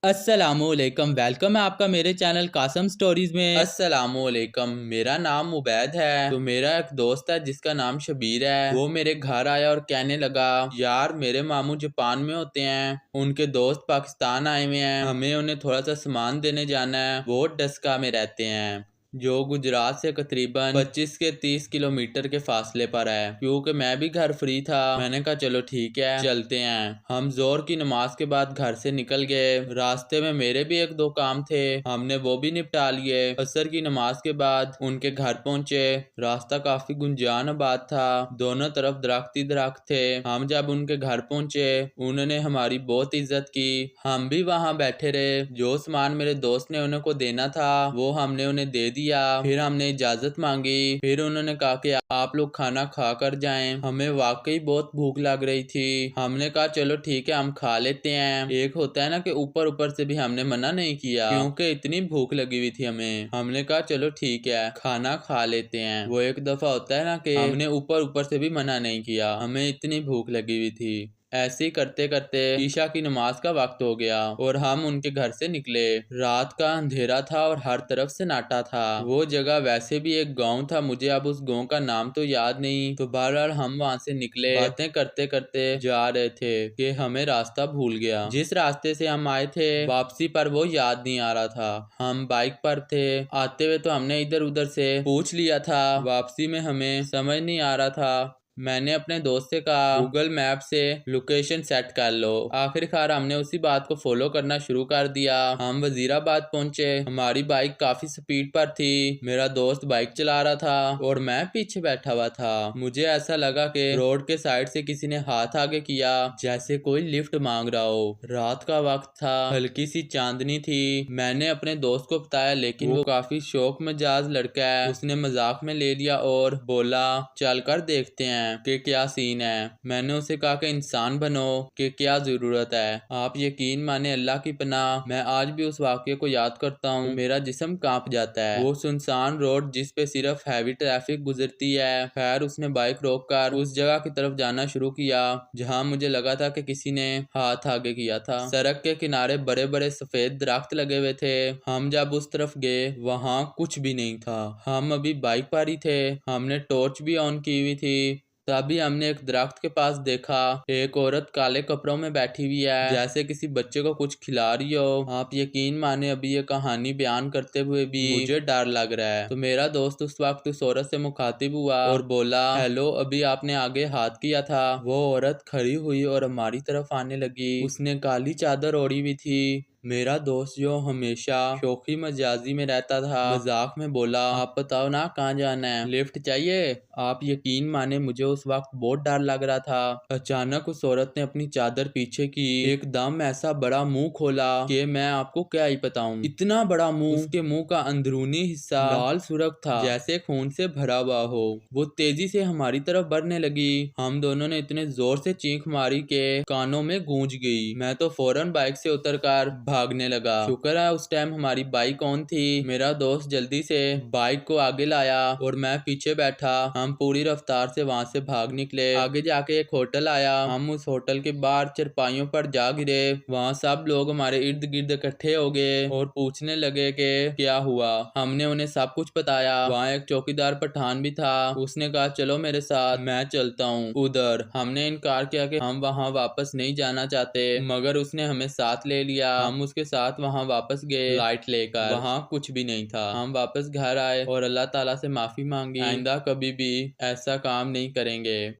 अस्सलामुअलैकुम। वेलकम है आपका मेरे चैनल कासम स्टोरीज में। अस्सलामुअलैकुम। मेरा नाम उबैद है। तो मेरा एक दोस्त है जिसका नाम शबीर है। वो मेरे घर आया और कहने लगा, यार मेरे मामू जापान में होते हैं, उनके दोस्त पाकिस्तान आए हुए हैं, हमें उन्हें थोड़ा सा सामान देने जाना है। वो डस्का में रहते हैं जो गुजरात से करीबन 25 के 30 किलोमीटर के फासले पर है। क्योंकि मैं भी घर फ्री था, मैंने कहा चलो ठीक है चलते हैं। हम जोर की नमाज के बाद घर से निकल गए। रास्ते में मेरे भी एक दो काम थे, हमने वो भी निपटा लिए। असर की नमाज के बाद उनके घर पहुंचे। रास्ता काफी गुंजान आबाद था, दोनों तरफ दरख्त ही दरख्त थे। हम जब उनके घर पहुंचे उन्होंने हमारी बहुत इज्जत की। हम भी वहां बैठे रहे। जो सामान मेरे दोस्त ने उन्हें को देना था वो हमने उन्हें दे दिया। फिर हमने इजाजत मांगी। फिर उन्होंने कहा कि आप लोग खाना खा कर जाएं। हमें वाकई बहुत भूख लग रही थी। हमने कहा चलो ठीक है हम खा लेते हैं। एक होता है ना कि ऊपर ऊपर से भी हमने मना नहीं किया क्योंकि इतनी भूख लगी हुई थी हमें। हमने कहा चलो ठीक है खाना खा लेते हैं। वो एक दफा होता है ना कि हमने ऊपर ऊपर से भी मना नहीं किया, हमें इतनी भूख लगी हुई थी। ऐसे ही करते करते ईशा की नमाज का वक्त हो गया और हम उनके घर से निकले। रात का अंधेरा था और हर तरफ से नाटा था। वो जगह वैसे भी एक गांव था, मुझे अब उस गांव का नाम तो याद नहीं। तो बहरहाल हम वहां से निकले। बातें करते करते जा रहे थे कि हमें रास्ता भूल गया। जिस रास्ते से हम आए थे वापसी पर वो याद नहीं आ रहा था। हम बाइक पर थे, आते हुए तो हमने इधर उधर से पूछ लिया था, वापसी में हमें समझ नहीं आ रहा था। मैंने अपने दोस्त से कहा गूगल मैप से लोकेशन सेट कर लो। आखिरकार हमने उसी बात को फॉलो करना शुरू कर दिया। हम वजीराबाद पहुंचे। हमारी बाइक काफी स्पीड पर थी। मेरा दोस्त बाइक चला रहा था और मैं पीछे बैठा हुआ था। मुझे ऐसा लगा कि रोड के साइड से किसी ने हाथ आगे किया जैसे कोई लिफ्ट मांग रहा हो। रात का वक्त था, हल्की सी चांदनी थी। मैंने अपने दोस्त को बताया लेकिन वो काफी शौक मिजाज लड़का है, उसने मजाक में ले लिया और बोला चल कर देखते हैं कि क्या सीन है। मैंने उसे कहा कि इंसान बनो कि क्या जरूरत है। आप यकीन माने अल्लाह की पनाह मैं आज भी उस वाक्य को याद करता हूँ, मेरा जिस्म कांप जाता है। वो सुनसान रोड जिस पे सिर्फ हैवी ट्रैफिक गुजरती है। खैर उसने बाइक रोककर उस जगह की तरफ जाना शुरू किया जहाँ मुझे लगा था कि किसी ने हाथ आगे किया था। सड़क के किनारे बड़े बड़े सफेद दरख्त लगे हुए थे। हम जब उस तरफ गए वहाँ कुछ भी नहीं था। हम अभी बाइक पर ही थे, हमने टॉर्च भी ऑन की हुई थी। तभी हमने एक दरख्त के पास देखा एक औरत काले कपड़ों में बैठी हुई है जैसे किसी बच्चे को कुछ खिला रही हो। आप यकीन माने अभी ये कहानी बयान करते हुए भी मुझे डर लग रहा है। तो मेरा दोस्त उस वक्त उस औरत से मुखातिब हुआ और बोला हेलो, अभी आपने आगे हाथ किया था। वो औरत खड़ी हुई और हमारी तरफ आने लगी। उसने काली चादर ओढ़ी हुई थी। मेरा दोस्त जो हमेशा शौकी मजाजी में रहता था मजाक में बोला आप बताओ ना कहाँ जाना है, लिफ्ट चाहिए। आप यकीन माने मुझे उस वक्त बहुत डर लग रहा था। अचानक उस औरत ने अपनी चादर पीछे की, एकदम ऐसा बड़ा मुंह खोला कि मैं आपको क्या ही बताऊं। इतना बड़ा मुंह, उसके मुंह का अंदरूनी हिस्सा लाल सुर्ख था जैसे खून से भरा हुआ हो। वो तेजी से हमारी तरफ बढ़ने लगी। हम दोनों ने इतने जोर से चीख मारी के कानों में गूंज गई। मैं तो फौरन बाइक से उतरकर भागने लगा। शुक्र है उस टाइम हमारी बाइक ऑन थी। मेरा दोस्त जल्दी से बाइक को आगे लाया और मैं पीछे बैठा। हम पूरी रफ्तार से वहां से भाग निकले। आगे जाके एक होटल आया। हम उस होटल के बाहर चरपाइयों पर जा गिरे। वहाँ सब लोग हमारे इर्द गिर्द इकट्ठे हो गए और पूछने लगे कि क्या हुआ। हमने उन्हें सब कुछ बताया। वहाँ एक चौकीदार पठान भी था। उसने कहा चलो मेरे साथ, मैं चलता हूँ उधर। हमने इनकार किया कि हम वहाँ वापस नहीं जाना चाहते, मगर उसने हमें साथ ले लिया। हम उसके साथ वहाँ वापस गए लाइट लेकर। वहाँ कुछ भी नहीं था। हम वापस घर आए और अल्लाह ताला से माफी मांगी, आइंदा कभी भी ऐसा काम नहीं करेंगे।